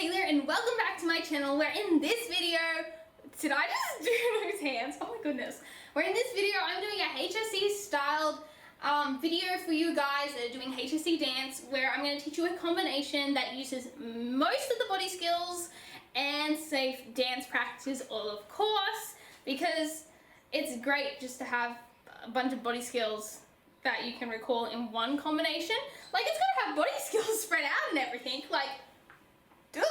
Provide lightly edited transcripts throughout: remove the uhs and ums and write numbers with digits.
Taylor and welcome back to my channel where in this video, did I just do those hands? Oh my goodness. Where in this video I'm doing a HSC styled video for you guys that are doing HSC dance where I'm going to teach you a combination that uses most of the body skills and safe dance practice all of course, because it's great just to have a bunch of body skills that you can recall in one combination. Like, it's gonna have body skills spread out and everything, like, duh,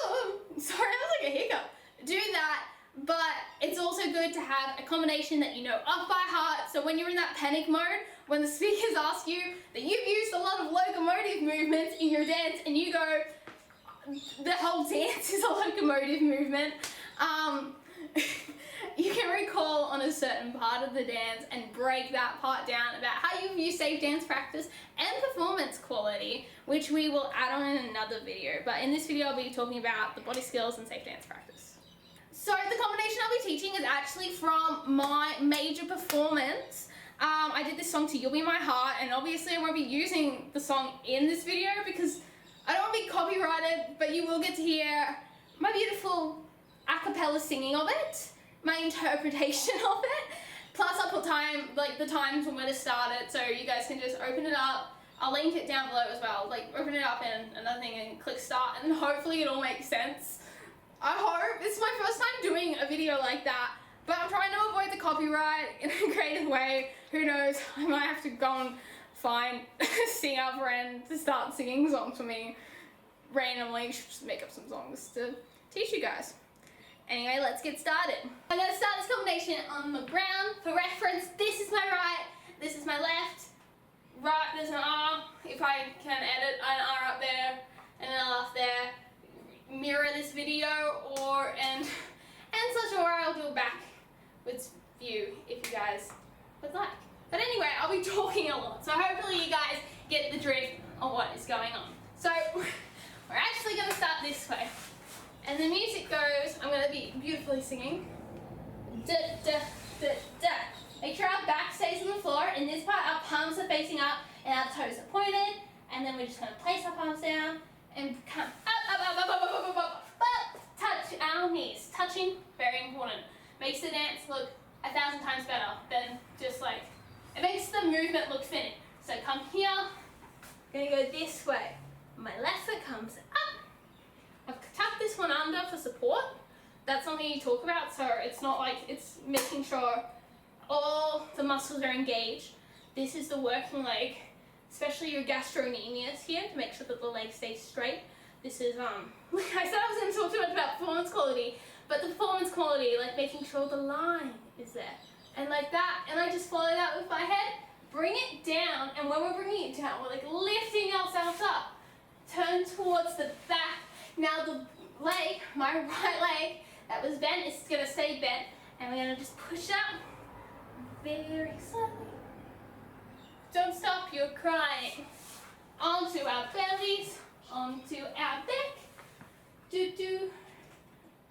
sorry, that was like a hiccup. Do that, but it's also good to have a combination that you know off by heart, so when you're in that panic mode, when the speakers ask you that you've used a lot of locomotive movements in your dance and you go, the whole dance is a locomotive movement, you can recall on a certain part of the dance and break that part down about how you view safe dance practice and performance quality, which we will add on in another video. But in this video, I'll be talking about the body skills and safe dance practice. So the combination I'll be teaching is actually from my major performance. I did this song to You'll Be My Heart, and obviously I won't be using the song in this video because I don't want to be copyrighted, but you will get to hear my beautiful a cappella singing of it, my interpretation of it, plus I'll put the times when to start it, so you guys can just open it up. I'll link it down below as well, like open it up in another thing and click start, and hopefully it all makes sense. I hope. It's my first time doing a video like that, but I'm trying to avoid the copyright in a creative way. Who knows, I might have to go and find a singer friend to start singing songs for me randomly, just make up some songs to teach you guys. Anyway, let's get started. I'm going to start this combination on the ground. For reference, this is my right, this is my left. Right, there's an R, if I can edit an R up there, and an L up there. Mirror this video, and such, or I'll do a backwards view if you guys would like. But anyway, I'll be talking a lot, so hopefully you guys get the drift of what is going on. So, we're actually going to start this way. And the music goes, I'm going to be beautifully singing. Da, da, da, da. Make sure our back stays on the floor. In this part, our palms are facing up and our toes are pointed. And then we're just going to place our palms down and come up. Touch our knees. Touching, very important. Makes the dance look 1,000 times better than just like, it makes the movement look finished. So come here, I'm going to go this way. My left foot comes up. I've tucked this one under for support. That's something you talk about, so it's not like it's making sure all the muscles are engaged. This is the working leg, especially your gastrocnemius here, to make sure that the leg stays straight. This is, like I said, I was going to talk too much about performance quality, but the performance quality, like making sure the line is there. And like that, and I just follow that with my head, bring it down, and when we're bringing it down, we're like lifting ourselves up. Turn towards the back. Now the leg, my right leg, that was bent, is going to stay bent, and we're going to just push up very slowly. Don't stop, you're crying. Onto our bellies, onto our back. Do.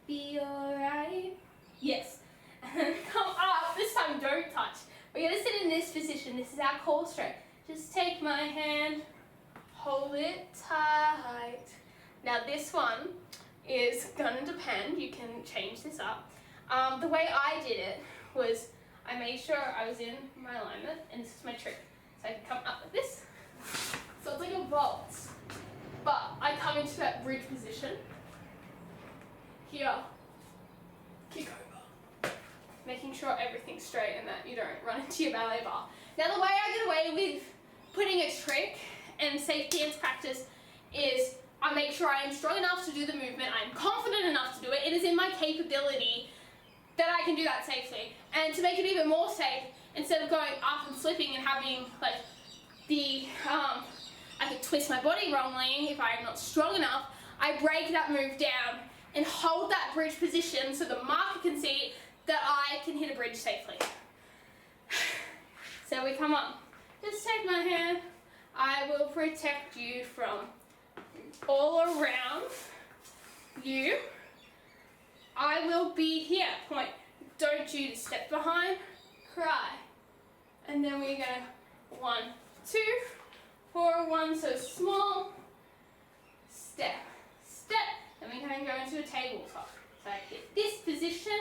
Be alright. Yes. And then come up. This time don't touch. We're going to sit in this position. This is our core strength. Just take my hand, hold it tight. Now this one is gonna depend, you can change this up. The way I did it was I made sure I was in my alignment, and this is my trick. So I can come up like this. So it's like a waltz, but I come into that bridge position. Here, kick over. Making sure everything's straight and that you don't run into your ballet bar. Now the way I get away with putting a trick and safe dance practice is I make sure I am strong enough to do the movement, I am confident enough to do it, it is in my capability that I can do that safely. And to make it even more safe, instead of going up and slipping and having like I could twist my body wrongly if I am not strong enough, I break that move down and hold that bridge position so the marker can see that I can hit a bridge safely. So we come up, just take my hand, I will protect you from all around you. I will be here, point. Don't you step behind, cry. And then we're going 1, 2, 4, 1, so small, step, step. Then we can go to a tabletop. So I hit this position,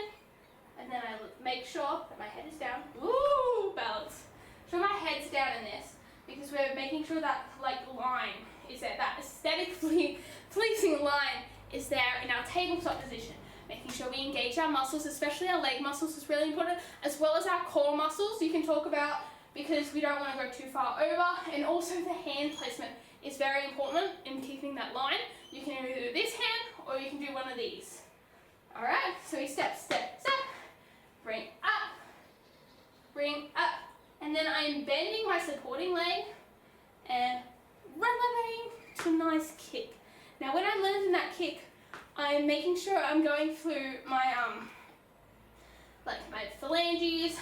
and then I make sure that my head is down. Ooh, balance. So my head's down in this, because we're making sure that line is there, that aesthetically pleasing line is there in our tabletop position. Making sure we engage our muscles, especially our leg muscles is really important, as well as our core muscles you can talk about, because we don't want to go too far over. And also the hand placement is very important in keeping that line. You can either do this hand or you can do one of these. Alright, so we step, step, step, bring up, and then I'm bending my supporting leg and elevating to a nice kick. Now when I'm landing that kick, I'm making sure I'm going through my my phalanges,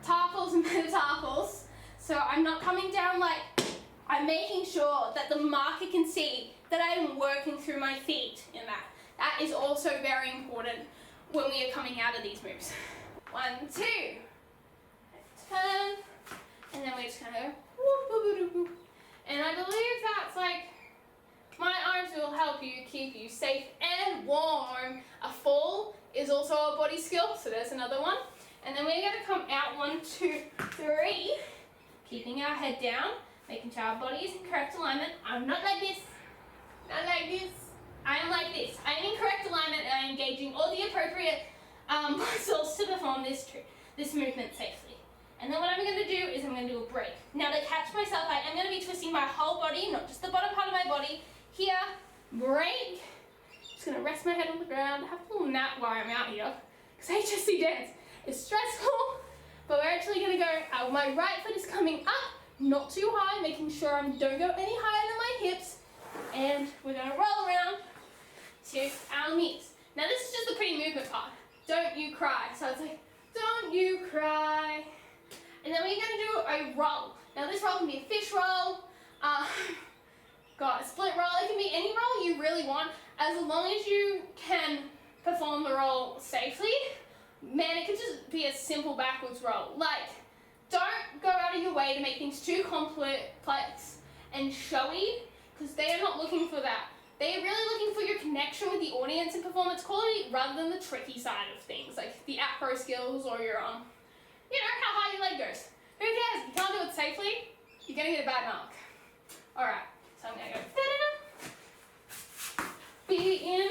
tarsals and metatarsals. So I'm not coming down I'm making sure that the marker can see that I'm working through my feet in that. That is also very important when we are coming out of these moves. 1, 2, turn, and then we're just gonna go whoop, whoop, whoop, whoop. And I believe that's my arms will help you keep you safe and warm. A fall is also a body skill, so there's another one. And then we're gonna come out 1, 2, 3, keeping our head down, making sure our body is in correct alignment. I'm not like this, not like this. I am like this. I am in correct alignment and I am engaging all the appropriate muscles to perform this movement safely. And then what I'm going to do is I'm going to do a break. Now to catch myself, I am going to be twisting my whole body, not just the bottom part of my body. Here, break. Just going to rest my head on the ground, have a little nap while I'm out here. Because HSC dance is stressful, but we're actually going to go, my right foot is coming up, not too high, making sure I don't go any higher than my hips. And we're going to roll around to our knees. Now this is just the pretty movement part. Don't you cry. So it's don't you cry. And then we're going to do a roll. Now this roll can be a fish roll, a split roll. It can be any roll you really want, as long as you can perform the roll safely. Man, it could just be a simple backwards roll. Don't go out of your way to make things too complex and showy, because they are not looking for that. They are really looking for your connection with the audience and performance quality, rather than the tricky side of things, like the acro skills or your how high your leg goes. Who cares? If you can't do it safely, you're gonna get a bad mark. Alright, so I'm gonna go feet in,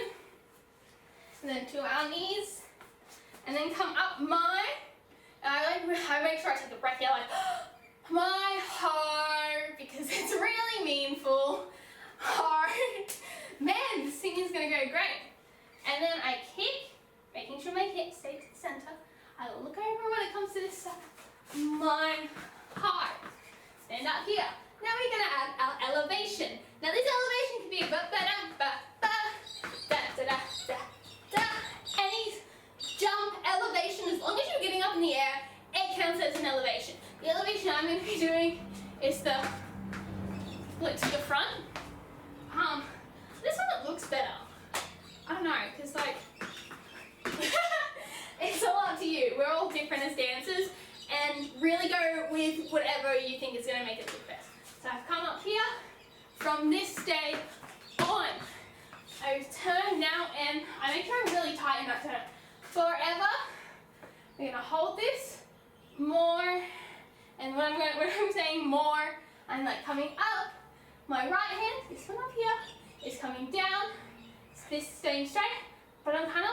and then to our knees, and then come up I make sure I take a breath here, my heart, because it's really meaningful. Heart. Man, this thing is gonna go great. And then I kick, making sure my hips stay to the center. I look over when it comes to this stuff. My heart. Stand up here. Now we're gonna add our elevation. Now this elevation can be any jump elevation, as long as you're getting up in the air, it counts as an elevation. The elevation I'm gonna be doing is the split to the front. This one looks better. I don't know, because it's all up to you. We're all different as dancers, and really go with whatever you think is going to make it look best. So I've come up here. From this day on, I turn now, and I make sure I really tighten that turn. Forever, we're going to hold this more, and when I'm saying more, I'm coming up. My right hand, this one up here, is coming down. This staying straight, but I'm kind of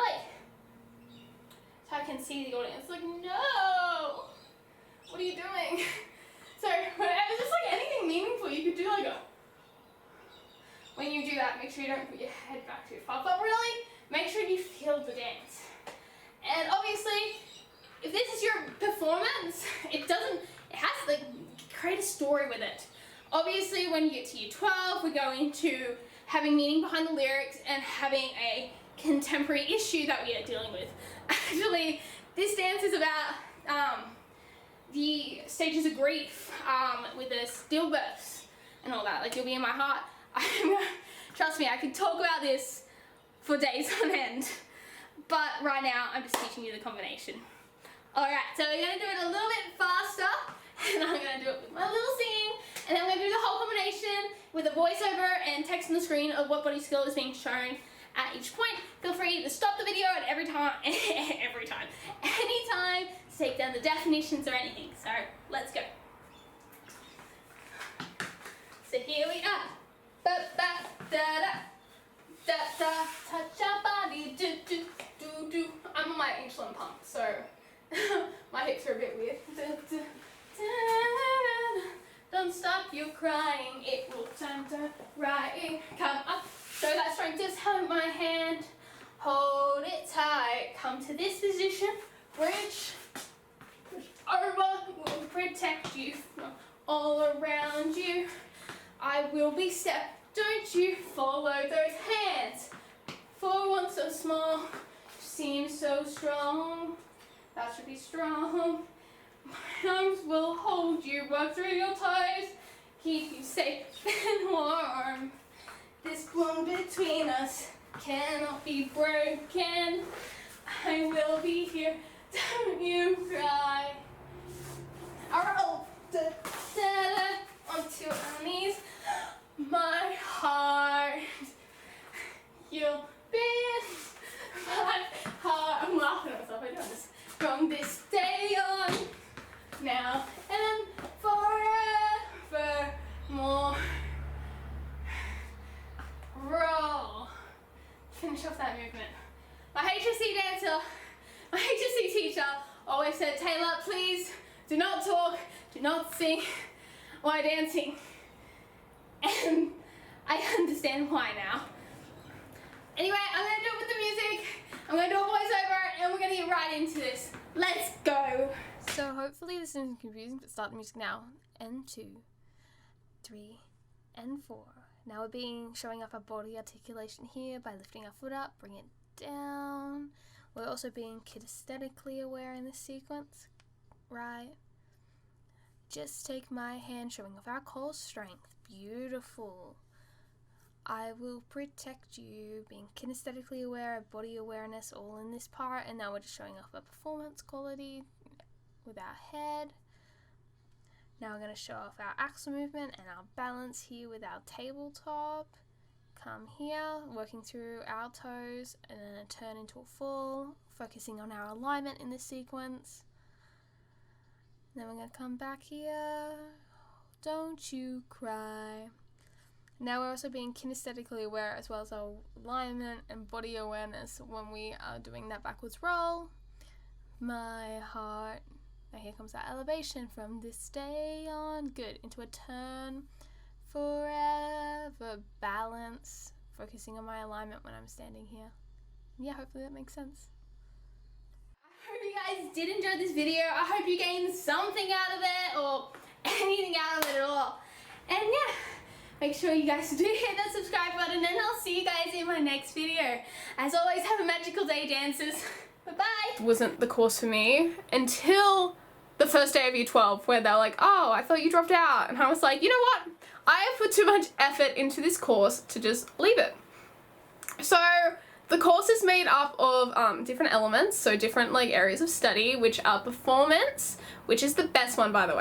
so I can see the audience. No, what are you doing? So whatever, just anything meaningful, you could do when you do that, make sure you don't put your head back too far, but really make sure you feel the dance. And obviously, if this is your performance, it has to create a story with it. Obviously, when you get to year 12, we go into having meaning behind the lyrics and having a contemporary issue that we are dealing with. Actually, this dance is about the stages of grief with the stillbirths and all that. You'll be in my heart. Trust me, I could talk about this for days on end. But right now, I'm just teaching you the combination. Alright, so we're going to do it a little bit faster, and I'm going to do it with my little singing, and then we're going to do the whole combination with a voiceover and text on the screen of what body skill is being shown At each point, feel free to stop the video at anytime to take down the definitions or anything. So let's go. So here we are. Ba ba da da da da. Touch your body, do do do do. I'm on my insulin pump, so my hips are a bit weird. Da, da, da, da. Don't stop you crying. It will time to right. Come up. Show that strength. Just hold my hand. Hold it tight. Come to this position. Reach over. Will protect you from all around you. I will be step. Don't you follow those hands. For one so small, seems so strong. That should be strong. My arms will hold you. Work through your toes. Keep you safe and warm. This bond between us cannot be broken. I will be here. Don't you cry. Roll onto our knees. My heart, you'll be in my heart. I'm laughing at myself. I don't this. From this day on, now and forevermore. Roll. Finish off that movement. My HSC teacher always said, Taylor, please do not talk, do not sing while dancing. And I understand why now. Anyway, I'm going to do it with the music. I'm going to do a voiceover and we're going to get right into this. Let's go. So hopefully this isn't confusing, but start the music now. And 2, 3, and 4. Now we're showing off our body articulation here by lifting our foot up, bring it down. We're also being kinesthetically aware in this sequence, right? Just take my hand, showing off our core strength. Beautiful. I will protect you, being kinesthetically aware, body awareness, all in this part. And now we're just showing off our performance quality with our head. Now we're going to show off our axle movement and our balance here with our tabletop. Come here, working through our toes and then a turn into a fall, focusing on our alignment in this sequence. Then we're going to come back here. Don't you cry. Now we're also being kinesthetically aware as well as our alignment and body awareness when we are doing that backwards roll. My heart. Now here comes that elevation from this day on. Good. Into a turn. Forever. Balance. Focusing on my alignment when I'm standing here. Yeah, hopefully that makes sense. I hope you guys did enjoy this video. I hope you gained something out of it or anything out of it at all. And yeah, make sure you guys do hit that subscribe button and I'll see you guys in my next video. As always, have a magical day, dancers. Bye-bye. Wasn't the course for me until the first day of year 12 where they're like, oh, I thought you dropped out. And I was like, you know what? I have put too much effort into this course to just leave it. So the course is made up of different elements, so different like areas of study, which are performance, which is the best one, by the way.